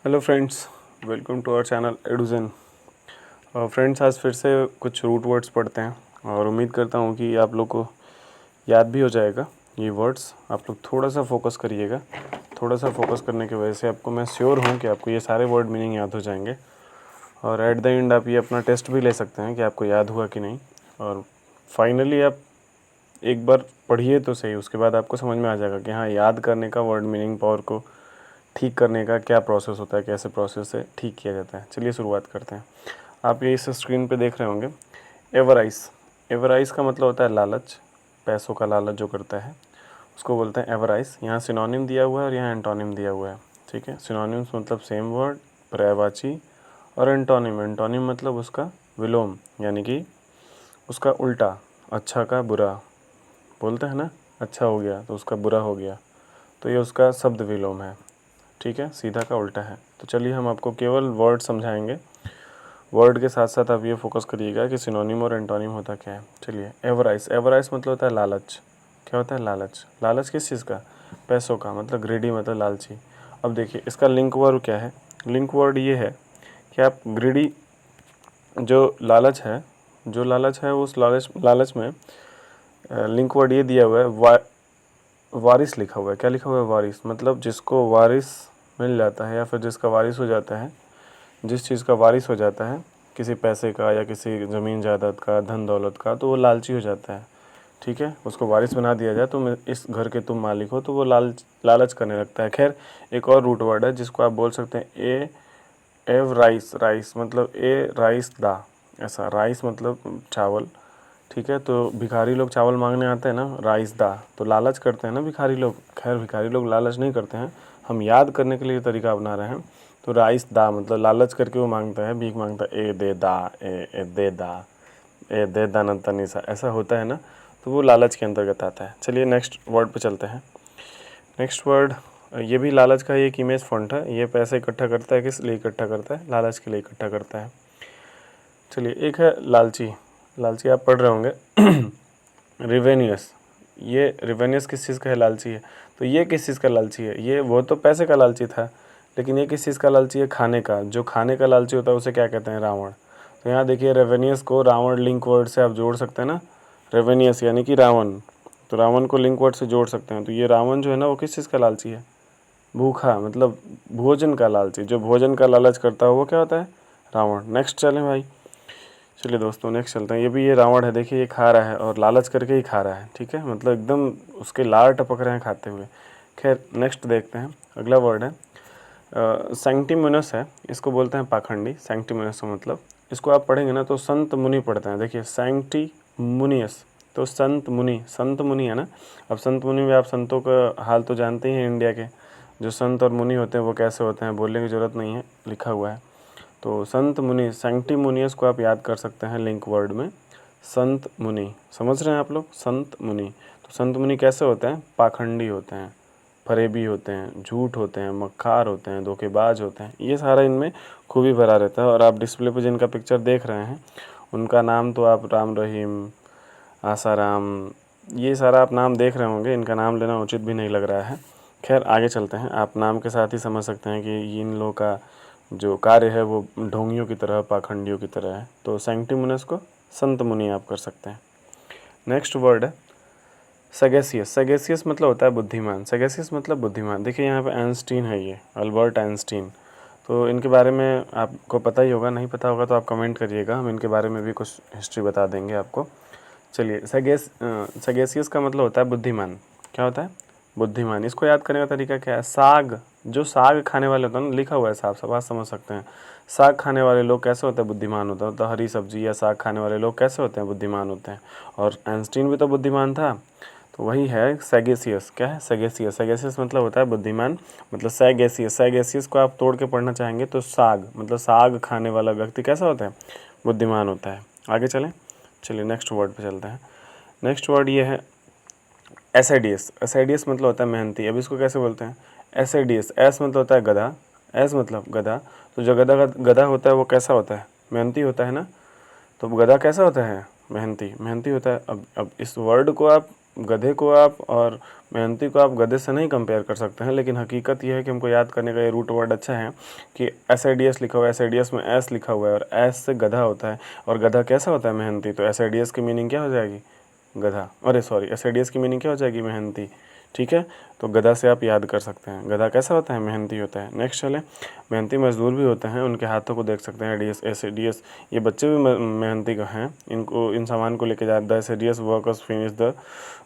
Hello friends, welcome to our channel Edujan. Friends, आज फिर से कुछ रूट वर्ड्स पढ़ते हैं और उम्मीद करता हूँ कि आप लोग को याद भी हो जाएगा ये वर्ड्स। आप लोग थोड़ा सा फोकस करिएगा। थोड़ा सा फोकस करने की वजह से आपको मैं श्योर हूँ कि आपको ये सारे वर्ड मीनिंग याद हो जाएंगे और एट द एंड आप ये अपना टेस्ट भी ले सकते हैं कि आपको याद हुआ कि नहीं। और फाइनली आप एक बार पढ़िए तो सही, उसके बाद आपको समझ में आ जाएगा कि हाँ, याद करने का, वर्ड मीनिंग पावर को ठीक करने का क्या प्रोसेस होता है, कैसे प्रोसेस से ठीक किया जाता है। चलिए शुरुआत करते हैं। आप ये इस स्क्रीन पे देख रहे होंगे एवराइस। एवराइस का मतलब होता है लालच, पैसों का लालच जो करता है उसको बोलते हैं एवराइस। यहाँ सिनोनिम दिया हुआ है और यहाँ एंटोनिम दिया हुआ है। ठीक है, सिनोनिम्स मतलब सेम वर्ड, पर्यायवाची, और एंटोनिम, एंटोनिम मतलब उसका विलोम यानी कि उसका उल्टा। अच्छा का बुरा बोलते हैं ना, अच्छा हो गया तो उसका बुरा हो गया, तो ये उसका शब्द विलोम है। ठीक है, सीधा का उल्टा है। तो चलिए हम आपको केवल वर्ड समझाएंगे, वर्ड के साथ साथ आप ये फोकस करिएगा कि सिनोनिम और एंटोनिम होता क्या है। चलिए, एवराइस। एवराइस मतलब होता है लालच। क्या होता है? लालच। लालच किस चीज़ का? पैसों का, मतलब ग्रेडी, मतलब लालची। अब देखिए इसका लिंक वर्ड क्या है। लिंक वर्ड ये है कि आप ग्रेडी, जो लालच है उस लालच में लिंक वर्ड ये दिया हुआ है, वारिस लिखा हुआ है। क्या लिखा हुआ है? वारिस। मतलब जिसको वारिस मिल जाता है या फिर जिसका वारिस हो जाता है, जिस चीज़ का वारिस हो जाता है, किसी पैसे का या किसी ज़मीन जायदाद का, धन दौलत का, तो वो लालची हो जाता है। ठीक है, उसको वारिस बना दिया जाए, तुम इस घर के तुम मालिक हो, तो वो लालच करने लगता है। खैर, एक और रूट वर्ड है जिसको आप बोल सकते हैं एव राइस। राइस मतलब राइस दा, ऐसा। राइस मतलब चावल। ठीक है, तो भिखारी लोग चावल मांगने आते हैं ना, राइस दा, तो लालच करते हैं ना भिखारी लोग। खैर, भिखारी लोग लालच नहीं करते हैं, हम याद करने के लिए तरीका अपना रहे हैं। तो राइस दा मतलब लालच करके वो मांगता है, भीख मांगता है, ए दे दा, ए दे दा, ए दे दाना तनीसा, ऐसा होता है ना, तो वो लालच के अंतर्गत आता है। चलिए नेक्स्ट वर्ड पे चलते हैं। नेक्स्ट वर्ड, ये भी लालच का ही एक इमेज फॉन्ट है। ये पैसे इकट्ठा करता है, किस लिए इकट्ठा करता है? लालच के लिए इकट्ठा करता है। चलिए, एक है लालची। लालची आप पढ़ रहे होंगे रिवेन्यूअस। ये रिवेन्यूअस किस चीज़ का है? लालची है। तो ये किस चीज़ का लालची है? ये वो तो पैसे का लालची था, लेकिन ये किस चीज़ का लालची है? खाने का। जो खाने का लालची होता है उसे क्या कहते हैं? रावण। तो यहाँ देखिए, रेवेन्यूअस को रावण लिंक वर्ड से आप जोड़ सकते हैं ना, रेवेन्यूअस यानी कि रावण, तो रावण को लिंक वर्ड से जोड़ सकते हैं। तो ये रावण जो है ना, वो किस चीज़ का लालची है? भूखा, मतलब भोजन का लालची। जो भोजन का लालच करता है वो क्या होता है? रावण। नेक्स्ट चलें भाई। चलिए दोस्तों, नेक्स्ट चलते हैं। ये भी, ये रावण है, देखिए ये खा रहा है और लालच करके ही खा रहा है। ठीक है, मतलब एकदम उसके लार टपक रहे हैं खाते हुए। खैर, नेक्स्ट देखते हैं। अगला वर्ड है सैंक्टिमोनस है। इसको बोलते हैं पाखंडी। सैंक्टिमोनस का मतलब, इसको आप पढ़ेंगे ना तो संत मुनि पढ़ते हैं। देखिए सैंक्टिमुनियस, तो संत मुनि, संत मुनि है ना। अब संत मुनि में आप संतों का हाल तो जानते ही हैं इंडिया के। जो संत और मुनि होते हैं वो कैसे होते हैं, बोलने की ज़रूरत नहीं है, लिखा हुआ है। तो संत मुनि, सैंक्टिमुनियस को आप याद कर सकते हैं लिंक वर्ड में, संत मुनि। समझ रहे हैं आप लोग? संत मुनि। तो संत मुनि कैसे होते हैं? पाखंडी होते हैं, फरेबी होते हैं, झूठ होते हैं, मक्कार होते हैं, धोखेबाज होते हैं। ये सारा इनमें खूबी भरा रहता है। और आप डिस्प्ले पर जिनका पिक्चर देख रहे हैं उनका नाम तो आप राम रहीम, आसाराम, ये सारा आप नाम देख रहे होंगे। इनका नाम लेना उचित भी नहीं लग रहा है। खैर, आगे चलते हैं। आप नाम के साथ ही समझ सकते हैं कि इन लोगों का जो कार्य है वो ढोंगियों की तरह, पाखंडियों की तरह है। तो सैंक्टिमुनस को संत मुनि आप कर सकते हैं। नेक्स्ट वर्ड है सगेसियस। सगेसियस मतलब होता है बुद्धिमान। सगेसियस मतलब बुद्धिमान। देखिए यहाँ पे आइंस्टीन है, ये अल्बर्ट आइंस्टीन। तो इनके बारे में आपको पता ही होगा, नहीं पता होगा तो आप कमेंट करिएगा, हम इनके बारे में भी कुछ हिस्ट्री बता देंगे आपको। चलिए, सगेसियस का मतलब होता है बुद्धिमान। क्या होता है? बुद्धिमान। इसको याद करने का तरीका क्या है? साग, जो साग खाने वाले होते हैं ना, लिखा हुआ है साफ साफ, बात समझ सकते हैं। साग खाने वाले लोग कैसे होते हैं? बुद्धिमान होते हैं। तो हरी सब्जी या साग खाने वाले लोग कैसे होते हैं? बुद्धिमान होते हैं। और आइंस्टीन भी तो बुद्धिमान था। तो वही है सैगेसियस। क्या है? सैगेसियस। सैगेसियस मतलब होता है बुद्धिमान, मतलब सैगेसियस। सैगेसियस को आप तोड़ के पढ़ना चाहेंगे तो साग, मतलब साग खाने वाला व्यक्ति कैसा होता है? बुद्धिमान होता है। आगे चलें। चलिए नेक्स्ट वर्ड पे चलते हैं। नेक्स्ट वर्ड ये है एसआईडीएस। एसआईडीएस मतलब होता है मेहनती। अब इसको कैसे बोलते हैं? एसआईडीएस। एस मतलब होता है गधा, एस मतलब गधा। तो जो गधा होता है वो कैसा होता है? मेहनती होता है ना। तो गधा कैसा होता है? मेहनती। मेहनती होता है। अब इस वर्ड को आप गधे को आप और मेहनती को आप गधे से नहीं कंपेयर कर सकते हैं, लेकिन हकीकत यह है कि हमको याद करने का ये रूट वर्ड अच्छा है कि SIDS लिखा हुआ है, SIDS में S लिखा हुआ है और S से गधा होता है, और गधा कैसा होता है? मेहनती। तो SIDS की मीनिंग क्या हो जाएगी? गधा। अरे सॉरी, SIDS की मीनिंग क्या हो जाएगी? मेहनती। ठीक है, तो गधा से आप याद कर सकते हैं। गधा कैसा होता है? मेहनती होता है। नेक्स्ट चले, मेहनती मजदूर भी होते हैं, उनके हाथों को देख सकते हैं। DS SIDS, ये बच्चे भी मेहनती का हैं, इनको इन सामान को लेके जाता है। SIDS workers finish the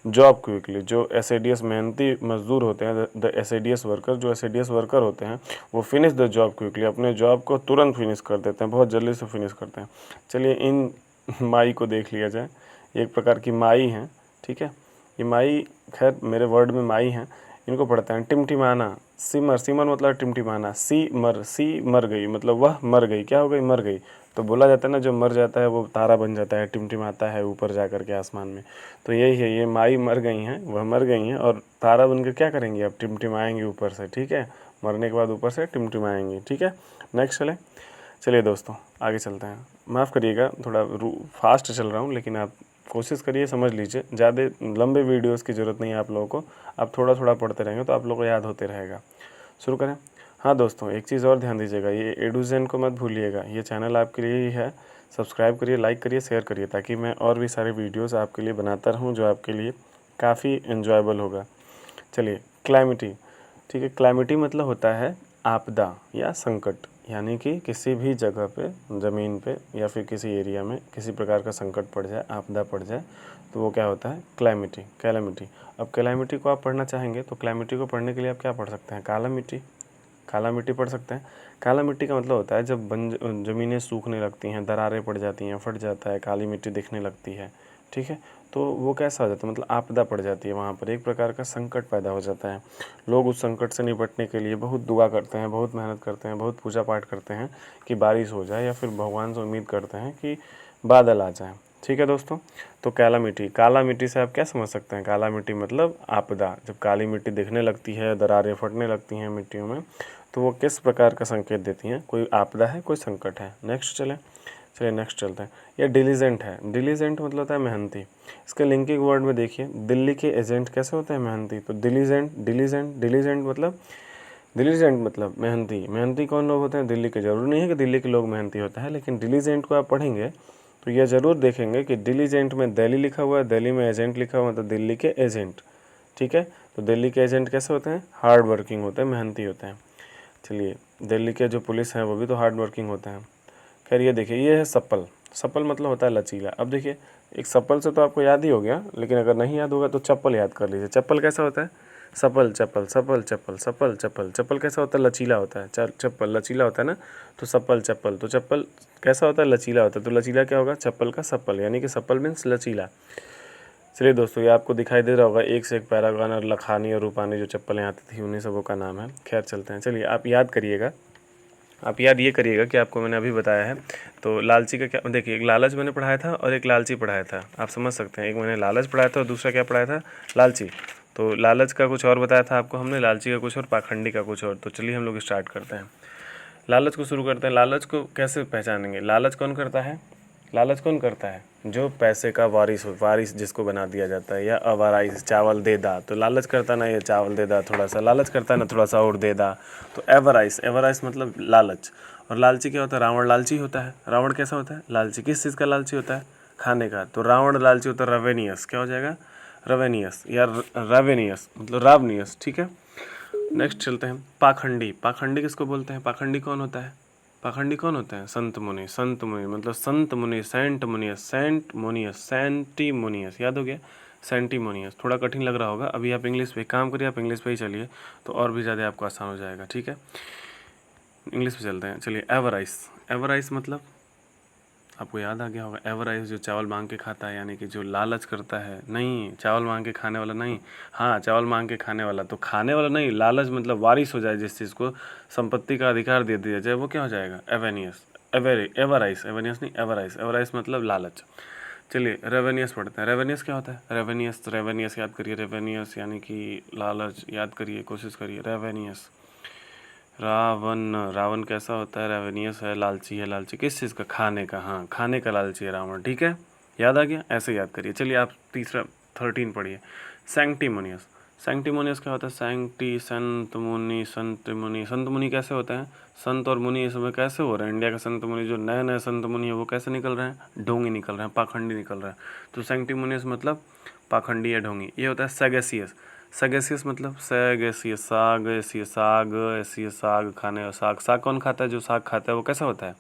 job quickly. जो SIDS मेहनती मजदूर होते हैं, द SIDS वर्कर, जो SIDS वर्कर होते हैं वो फिनिश द जॉब क्विकली, अपने जॉब को तुरंत फिनिश कर देते हैं, बहुत जल्दी से फिनिश करते हैं। चलिए इन माई को देख लिया जाए। एक प्रकार की माई हैं, ठीक है। ये माई, खैर मेरे वर्ड में माई हैं, इनको पढ़ते हैं। टिमटिमाना, सिमर, सिमर मतलब टिमटिमाना। सी मर गई, मतलब वह मर गई। क्या हो गई? मर गई। तो बोला जाता है ना, जो मर जाता है वो तारा बन जाता है, टिमटिमाता है ऊपर जा कर के आसमान में। तो यही है, ये माई मर गई हैं, वह मर गई हैं और तारा बनकर क्या करेंगी? अब टिमटिमाएंगी ऊपर से, ठीक है। मरने के बाद ऊपर से टिमटिमाएंगी, ठीक है। नेक्स्ट चलिए दोस्तों आगे चलते हैं। माफ़ करिएगा, थोड़ा फास्ट चल रहा हूँ, लेकिन आप कोशिश करिए, समझ लीजिए। ज़्यादा लंबे वीडियोस की ज़रूरत नहीं है आप लोगों को, आप थोड़ा थोड़ा पढ़ते रहेंगे तो आप लोगों को याद होते रहेगा। शुरू करें। हाँ दोस्तों, एक चीज़ और ध्यान दीजिएगा, ये एडुजेन को मत भूलिएगा, ये चैनल आपके लिए ही है। सब्सक्राइब करिए, लाइक करिए, शेयर करिए, ताकि मैं और भी सारे वीडियोज़ आपके लिए बनाता रहूँ, जो आपके लिए काफ़ी इन्जॉयबल होगा। चलिए, क्लैमिटी, ठीक है। क्लैमिटी मतलब होता है आपदा या संकट, यानी कि किसी भी जगह पे, ज़मीन पे या फिर किसी एरिया में किसी प्रकार का संकट पड़ जाए, आपदा पड़ जाए, तो वो क्या होता है? Calamity, calamity. अब कैलामिटी को आप पढ़ना चाहेंगे तो क्लैमिटी को पढ़ने के लिए आप क्या पढ़ सकते हैं? काला मिट्टी, काला मिट्टी पढ़ सकते हैं। काला मिट्टी का मतलब होता है जब ज़मीनें सूखने लगती हैं, दरारें पड़ जाती हैं, फट जाता है, काली मिट्टी दिखने लगती है, ठीक है। तो वो कैसा हो जाता है? मतलब आपदा पड़ जाती है, वहाँ पर एक प्रकार का संकट पैदा हो जाता है। लोग उस संकट से निपटने के लिए बहुत दुआ करते हैं, बहुत मेहनत करते हैं, बहुत पूजा पाठ करते हैं कि बारिश हो जाए, या फिर भगवान से उम्मीद करते हैं कि बादल आ जाए, ठीक है दोस्तों। तो काला मिट्टी, काला मिट्टी से आप क्या समझ सकते हैं? काला मिट्टी मतलब आपदा। जब काली मिट्टी दिखने लगती है, दरारें फटने लगती हैं मिट्टियों में, तो वो किस प्रकार का संकेत देती हैं? कोई आपदा है, कोई संकट है। नेक्स्ट चलिए नेक्स्ट चलते हैं। ये डिलीजेंट है। डिलीजेंट मतलब होता है मेहनती। इसके लिंकिंग वर्ड में देखिए, दिल्ली के एजेंट कैसे होते हैं? मेहनती। तो डिलीजेंट, डिलीजेंट, डिलीजेंट मतलब, डिलीजेंट मतलब मेहनती। मेहनती कौन लोग होते हैं? दिल्ली के। जरूरी नहीं है कि दिल्ली के लोग मेहनती होते हैं, लेकिन डिलीजेंट को आप पढ़ेंगे तो यह ज़रूर देखेंगे कि डिलीजेंट में दिल्ली लिखा हुआ है, दिल्ली में एजेंट लिखा हुआ है, तो दिल्ली के एजेंट, ठीक है। तो दिल्ली के एजेंट कैसे होते हैं? हार्ड वर्किंग होते हैं, मेहनती होते हैं। चलिए, दिल्ली के जो पुलिस हैं वो भी तो हार्ड वर्किंग होते हैं। खैर ये देखिए, ये है सप्पल। सप्पल मतलब होता है लचीला। अब देखिए, एक सप्पल से तो आपको याद ही हो गया, लेकिन अगर नहीं याद होगा तो चप्पल याद कर लीजिए। चप्पल कैसा होता है? सपल चप्पल, सपल चप्पल, सपल चप्पल। चप्पल कैसा होता है? लचीला होता है। चप्पल लचीला होता है ना, तो सप्पल चप्पल। तो चप्पल कैसा होता है? लचीला होता है। तो लचीला क्या होगा? चप्पल का सप्पल, यानी कि सप्पल मीन्स लचीला। चलिए दोस्तों, ये आपको दिखाई दे रहा होगा, एक से एक पैरागॉन और लखानी और रूपानी जो चप्पलें आती थी, उन्हीं सबों का नाम है। खैर चलते हैं। चलिए आप याद करिएगा, आप याद ये करिएगा कि आपको मैंने अभी बताया है। तो लालची का क्या, देखिए, एक लालच मैंने पढ़ाया था और एक लालची पढ़ाया था, आप समझ सकते हैं। एक मैंने लालच पढ़ाया था और दूसरा क्या पढ़ाया था? लालची। तो लालच का कुछ और बताया था आपको हमने, लालची का कुछ और, पाखंडी का कुछ और। तो चलिए हम लोग स्टार्ट करते हैं, लालच को शुरू करते हैं। लालच को कैसे पहचानेंगे? लालच कौन करता है? लालच कौन करता है? जो पैसे का वारिस हो, वारिस जिसको बना दिया जाता है, या अवाराइस, चावल दे दा, तो लालच करता ना, ये चावल दे दा थोड़ा सा, लालच करता ना थोड़ा सा और दे दा, तो एवराइस, एवराइस मतलब लालच। और लालची क्या होता है? रावण लालची होता है। रावण कैसा होता है? लालची। किस चीज़ का लालची होता है? खाने का। तो रावण लालची होता है रेवेनियस। क्या हो जाएगा? रेवेनियस या रेवेनियस मतलब रावनियस, ठीक है। नेक्स्ट चलते हैं, पाखंडी। पाखंडी किसको बोलते हैं? पाखंडी कौन होता है? पाखंडी कौन होते हैं? संत मुनि। संत मुनि मतलब संत मुनि, सेंट मुनियस, सेंट मोनियस, सेंटीमोनियस, याद हो गया? सेंटीमोनियस। थोड़ा कठिन लग रहा होगा, अभी आप इंग्लिश पे काम करिए, आप इंग्लिश पे ही चलिए तो और भी ज़्यादा आपको आसान हो जाएगा, ठीक है। इंग्लिश पे चलते हैं। चलिए, एवराइस। एवराइस मतलब आपको याद आ गया होगा, एवराइस जो चावल मांग के खाता है, यानी कि जो लालच करता है। नहीं, चावल मांग के खाने वाला नहीं, हाँ चावल मांग के खाने वाला। तो खाने वाला नहीं, लालच मतलब वारिस हो जाए, जिस चीज़ को संपत्ति का अधिकार दे दिया जाए, वो क्या हो जाएगा? एवेनियस, एवराइस, एवेनियस नहीं, एवराइस। एवराइस मतलब लालच। चलिए रेवेनियस पढ़ते हैं। रेवेनियस क्या होता है? रेवेनियस, रेवेनियस याद करिए, रेवेनियस यानी कि लालच, याद करिए, कोशिश करिए। रेवेनियस, रावण। रावण कैसा होता है? रेवेनियस है, लालची है। लालची किस चीज़ का? खाने का। हाँ, खाने का लालची है रावण, ठीक है, याद आ गया, ऐसे याद करिए। चलिए आप तीसरा 13 पढ़िए। सैंक्टिमोनियस, सैंक्टिमोनियस क्या होता है? सैंक्टी, संत मुनि, संत मुनि। संत मुनि कैसे होते हैं? संत और मुनि इस समय कैसे हो रहे हैं? इंडिया के संत मुनि जो नए नए संत मुनि है वो कैसे निकल रहे हैं? ढोंगी निकल रहे हैं, पाखंडी निकल रहे हैं। तो सैंक्टिमोनियस मतलब पाखंडी या ढोंगी। ये होता है सैगेसियस, सैगेसियस मतलब सैगेसियस, साग एसियस, साग एसियस, साग खाने, साग, साग कौन खाता है? जो साग खाता है वो कैसा होता है?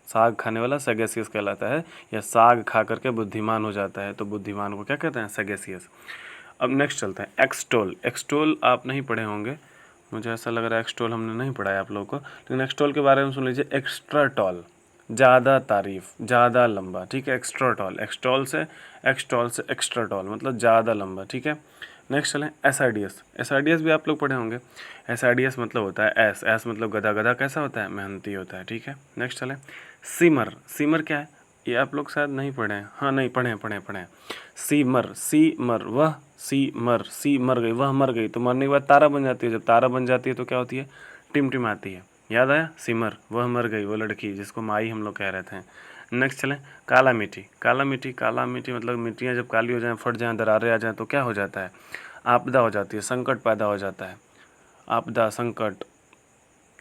साग खाने वाला सैगेसियस कहलाता है, या साग खा करके बुद्धिमान हो जाता है तो बुद्धिमान को क्या कहते हैं? सैगेसियस। अब नेक्स्ट चलते हैं एक्सटोल। एक्सटोल आप नहीं पढ़े होंगे, मुझे ऐसा लग रहा है एक्सटोल हमने नहीं पढ़ा है आप लोगों को, लेकिन एक्सटोल के बारे में सुन लीजिए। एक्स्ट्रा टॉल, ज़्यादा तारीफ, ज़्यादा लंबा, ठीक है। एक्स्ट्रा टॉल, एक्सटॉल से एक्स्ट्रा टॉल मतलब ज़्यादा लंबा, ठीक है। नेक्स्ट चलें एसआईडीएस। एसआईडीएस भी आप लोग पढ़े होंगे। एसआईडीएस मतलब होता है एस, एस मतलब गधा, गधा कैसा होता है? मेहनती होता है, ठीक है। नेक्स्ट चलें सीमर। सीमर क्या है? ये आप लोग शायद नहीं पढ़े हैं, हाँ नहीं पढ़े हैं। सीमर, सीमर वह, सीमर, सी मर गई, वह मर गई, तो मरने के बाद तारा बन जाती है। जब तारा बन जाती है तो क्या होती है? टिमटिमाती है। याद आया? सिमर, वह मर गई, वो लड़की जिसको माई हम लोग कह रहे थे। नेक्स्ट चलें काला मिट्टी। काला मिट्टी, काला मिट्टी मतलब मिट्टियाँ जब काली हो जाएं, फट जाएं, दरारें आ जाएं तो क्या हो जाता है? आपदा हो जाती है, संकट पैदा हो जाता है। आपदा, संकट,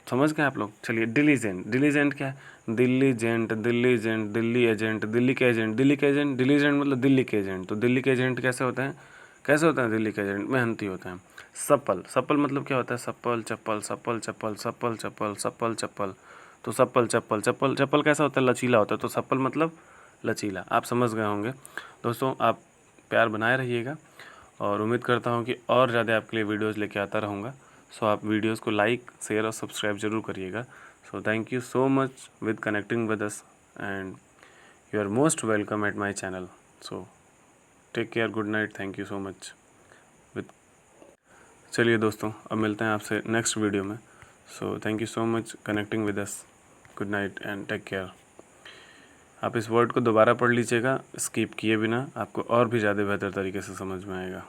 समझ गए आप लोग? चलिए डिलीजेंट। डिलीजेंट क्या है? दिल्लीजेंट, दिल्लीजेंट, दिल्ली एजेंट, दिल्ली के एजेंट, दिल्ली के एजेंट, डिलीजेंट मतलब दिल्ली के एजेंट। तो दिल्ली के एजेंट कैसे होते हैं? कैसे होते हैं दिल्ली के एजेंट? मेहनती होते हैं। सप्पल, सप्पल मतलब क्या होता है? सप्पल चप्पल, सप्पल चप्पल, सप्पल चप्पल, सप्पल चप्पल। तो सप्पल चप्पल, चप्पल चप्पल कैसा होता है? लचीला होता है। तो सप्पल मतलब लचीला। आप समझ गए होंगे दोस्तों। आप प्यार बनाए रहिएगा और उम्मीद करता हूँ कि और ज़्यादा आपके लिए वीडियोज़ लेके आता रहूँगा। सो आप वीडियोज़ को लाइक, शेयर और सब्सक्राइब ज़रूर करिएगा। So thank you so much with connecting with us and you are most welcome at my channel. So take care, good night, thank you so much with. चलिए दोस्तों, अब मिलते हैं आपसे नेक्स्ट वीडियो में। So thank you so much connecting with us, good night and take care. आप इस word को दोबारा पढ़ लीजिएगा स्किप किए बिना, आपको और भी ज़्यादा बेहतर तरीके से समझ में आएगा।